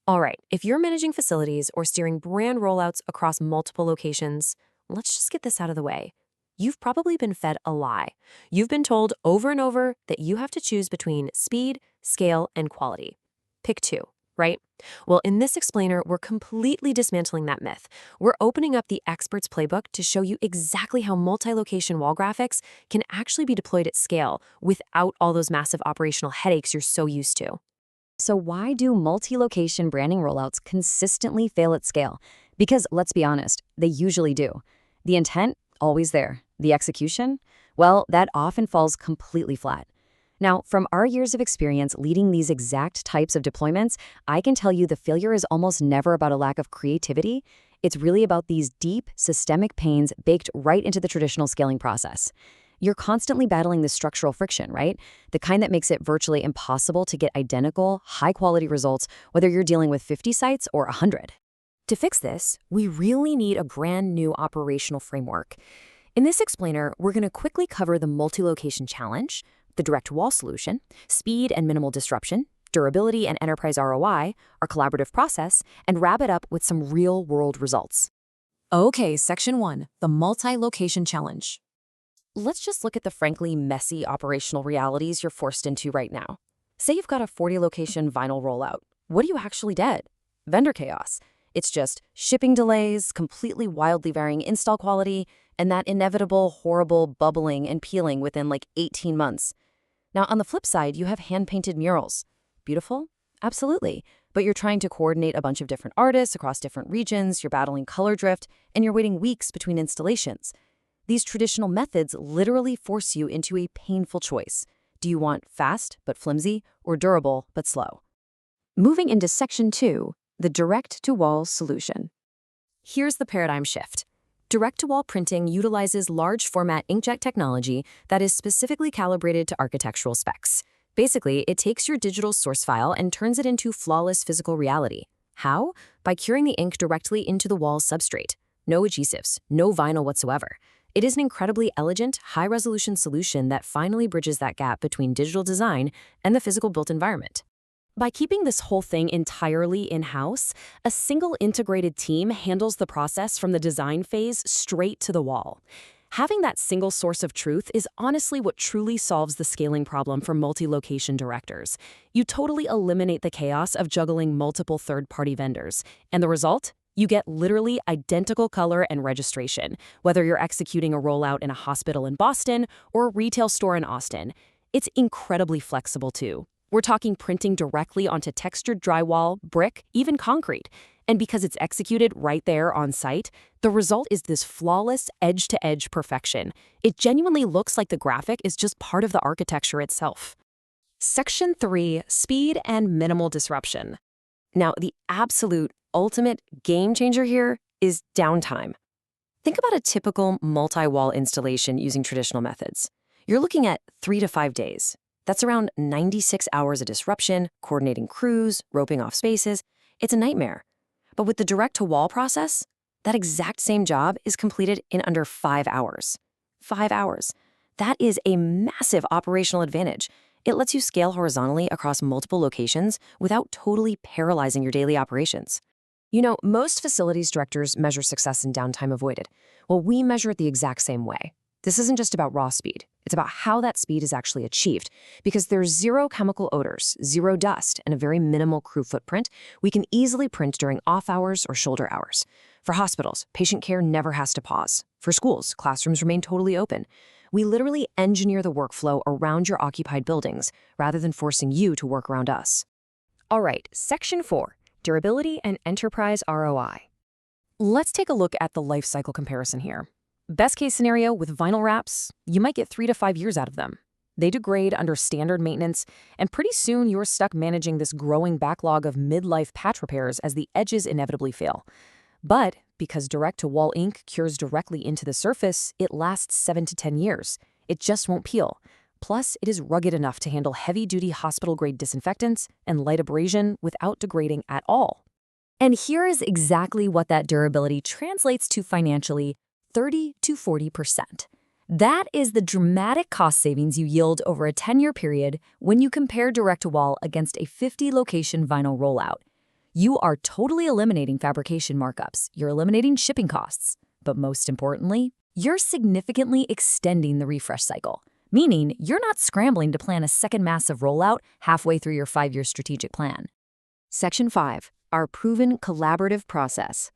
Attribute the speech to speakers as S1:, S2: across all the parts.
S1: All right, if you're managing facilities or steering brand rollouts across multiple locations, let's just get this out of the way. You've probably been fed a lie. You've been told over and over that you have to choose between speed, scale, and quality. Pick two, right? Well, in this explainer, we're completely dismantling that myth. We're opening up the expert's playbook to show you exactly how multi-location wall graphics can actually be deployed at scale without all those massive operational headaches you're so used to.
S2: So why do multi-location branding rollouts consistently fail at scale? Because let's be honest, they usually do. The intent, always there. The execution, well, that often falls completely flat. Now, from our years of experience leading these exact types of deployments, I can tell you the failure is almost never about a lack of creativity. It's really about these deep, systemic pains baked right into the traditional scaling process. You're constantly battling this structural friction, right? The kind that makes it virtually impossible to get identical, high-quality results, whether you're dealing with 50 sites or 100.
S1: To fix this, we really need a brand new operational framework. In this explainer, we're going to quickly cover the multi-location challenge, the direct wall solution, speed and minimal disruption, durability and enterprise ROI, our collaborative process, and wrap it up with some real-world results. Okay, section 1, the multi-location challenge. Let's just look at the frankly messy operational realities you're forced into right now. Say you've got a 40-location vinyl rollout. What do you actually did? Vendor chaos. It's just shipping delays, completely wildly varying install quality, and that inevitable, horrible bubbling and peeling within like 18 months. Now, on the flip side, you have hand-painted murals. Beautiful? Absolutely. But you're trying to coordinate a bunch of different artists across different regions, you're battling color drift, and you're waiting weeks between installations. These traditional methods literally force you into a painful choice. Do you want fast but flimsy, or durable but slow? Moving into section 2, the direct-to-wall solution. Here's the paradigm shift. Direct-to-wall printing utilizes large-format inkjet technology that is specifically calibrated to architectural specs. Basically, it takes your digital source file and turns it into flawless physical reality. How? By curing the ink directly into the wall substrate. No adhesives, no vinyl whatsoever. It is an incredibly elegant, high-resolution solution that finally bridges that gap between digital design and the physical built environment. By keeping this whole thing entirely in-house, a single integrated team handles the process from the design phase straight to the wall. Having that single source of truth is honestly what truly solves the scaling problem for multi-location directors. You totally eliminate the chaos of juggling multiple third-party vendors. And the result? You get literally identical color and registration, whether you're executing a rollout in a hospital in Boston or a retail store in Austin. It's incredibly flexible, too. We're talking printing directly onto textured drywall, brick, even concrete. And because it's executed right there on site, the result is this flawless edge-to-edge perfection. It genuinely looks like the graphic is just part of the architecture itself. Section 3, speed and minimal disruption. Now, the absolute ultimate game changer here is downtime. Think about a typical multi-wall installation using traditional methods. You're looking at 3 to 5 days. That's around 96 hours of disruption, coordinating crews, roping off spaces. It's a nightmare. But with the direct-to-wall process, that exact same job is completed in under 5 hours. 5 hours. That is a massive operational advantage. It lets you scale horizontally across multiple locations without totally paralyzing your daily operations. You know, most facilities directors measure success in downtime avoided. Well, we measure it the exact same way. This isn't just about raw speed. It's about how that speed is actually achieved. Because there's zero chemical odors, zero dust, and a very minimal crew footprint, we can easily print during off hours or shoulder hours. For hospitals, patient care never has to pause. For schools, classrooms remain totally open. We literally engineer the workflow around your occupied buildings rather than forcing you to work around us. All right, section 4. Durability and enterprise ROI. Let's take a look at the life cycle comparison here. Best case scenario with vinyl wraps, you might get 3 to 5 years out of them. They degrade under standard maintenance, and pretty soon you're stuck managing this growing backlog of mid-life patch repairs as the edges inevitably fail. But because direct-to-wall ink cures directly into the surface, it lasts 7 to 10 years. It just won't peel. Plus, it is rugged enough to handle heavy-duty hospital-grade disinfectants and light abrasion without degrading at all. And here is exactly what that durability translates to financially: 30 to 40%. That is the dramatic cost savings you yield over a 10-year period when you compare direct-to-wall against a 50-location vinyl rollout. You are totally eliminating fabrication markups. You're eliminating shipping costs. But most importantly, you're significantly extending the refresh cycle, meaning you're not scrambling to plan a second massive rollout halfway through your 5-year strategic plan. Section 5, our proven collaborative process.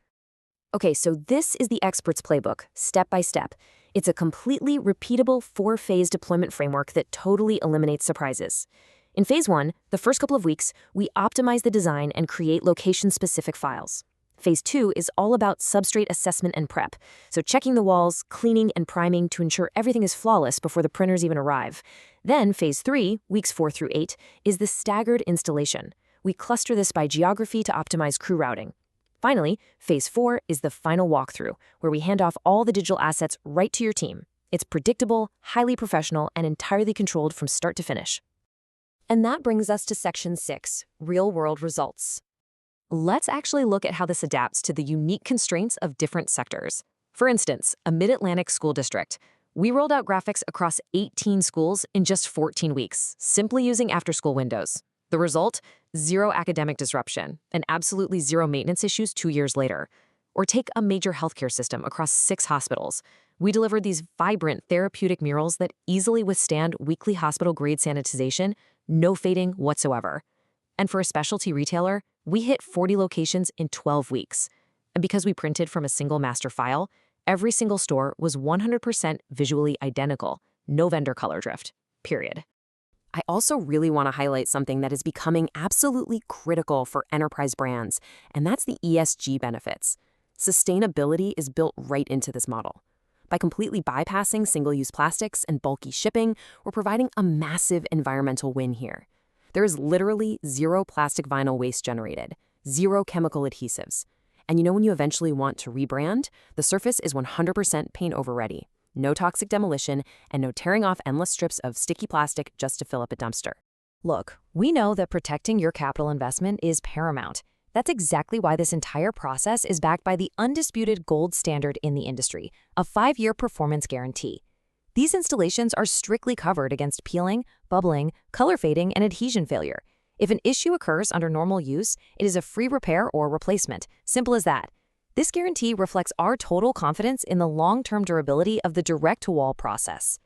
S1: Okay, so this is the expert's playbook, step by step. It's a completely repeatable 4-phase deployment framework that totally eliminates surprises. In phase 1, the first couple of weeks, we optimize the design and create location-specific files. Phase 2 is all about substrate assessment and prep, so checking the walls, cleaning and priming to ensure everything is flawless before the printers even arrive. Then phase 3, weeks 4 through 8, is the staggered installation. We cluster this by geography to optimize crew routing. Finally, phase 4 is the final walkthrough, where we hand off all the digital assets right to your team. It's predictable, highly professional, and entirely controlled from start to finish. And that brings us to Section 6, real-world results. Let's actually look at how this adapts to the unique constraints of different sectors. For instance, a Mid-Atlantic school district. We rolled out graphics across 18 schools in just 14 weeks, simply using after-school windows. The result? 0 academic disruption and absolutely 0 maintenance issues 2 years later. Or take a major healthcare system across 6 hospitals. We delivered these vibrant therapeutic murals that easily withstand weekly hospital-grade sanitization, no fading whatsoever. And for a specialty retailer, we hit 40 locations in 12 weeks. And because we printed from a single master file, every single store was 100% visually identical, no vendor color drift, period. I also really want to highlight something that is becoming absolutely critical for enterprise brands, and that's the ESG benefits. Sustainability is built right into this model. By completely bypassing single-use plastics and bulky shipping, we're providing a massive environmental win here. There is literally 0 plastic vinyl waste generated, 0 chemical adhesives. And you know when you eventually want to rebrand, the surface is 100% paint over ready. No toxic demolition, and no tearing off endless strips of sticky plastic just to fill up a dumpster.
S2: Look, we know that protecting your capital investment is paramount. That's exactly why this entire process is backed by the undisputed gold standard in the industry, a 5-year performance guarantee. These installations are strictly covered against peeling, bubbling, color fading, and adhesion failure. If an issue occurs under normal use, it is a free repair or replacement. Simple as that. This guarantee reflects our total confidence in the long-term durability of the direct-to-wall process.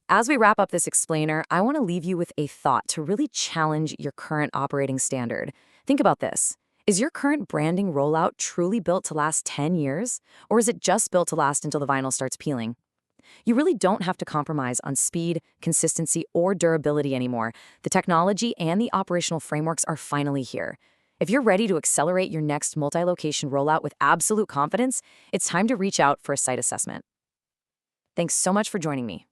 S2: As we wrap up this explainer, I want to leave you with a thought to really challenge your current operating standard. Think about this. Is your current branding rollout truly built to last 10 years? Or is it just built to last until the vinyl starts peeling? You really don't have to compromise on speed, consistency, or durability anymore. The technology and the operational frameworks are finally here. If you're ready to accelerate your next multi-location rollout with absolute confidence, it's time to reach out for a site assessment. Thanks so much for joining me.